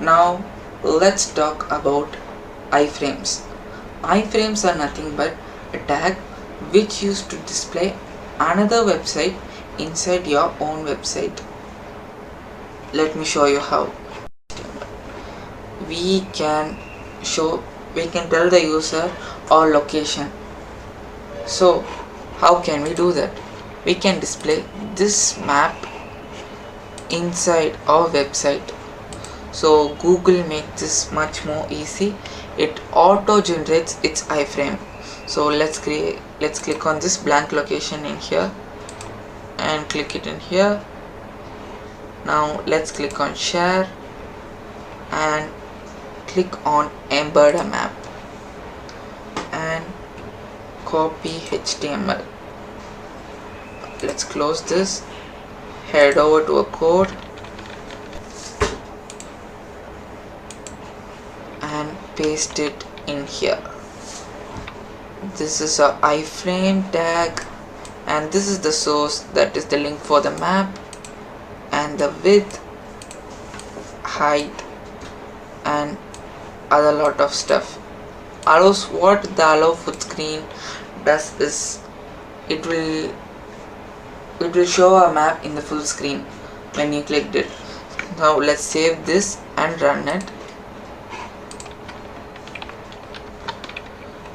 Now let's talk about iframes. Iframes are nothing but a tag which used to display another website inside your own website. Let me show you how. We can tell the user our location. So how can we do that? We can display this map inside our website. So Google makes this much more easy. It auto generates its iframe. So let's click on this blank location in here and click it in here. Now let's click on share and click on embed a map and copy HTML. Let's close this, head over to a code and paste it in here. This is our iframe tag and this is the source, that is the link for the map, and the width, height and other lot of stuff. What the allow full screen does is it will show a map in the full screen when you clicked it. Now let's save this and run it.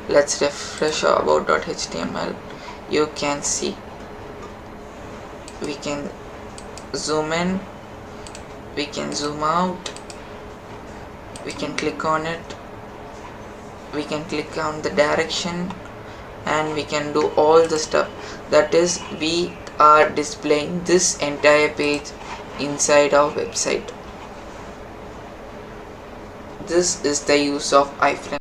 Let's refresh our about.html. You can see we can zoom in, we can zoom out, we can click on it, we can click on the direction, and we can do all the stuff. That is, we are displaying this entire page inside our website. This is the use of iframe.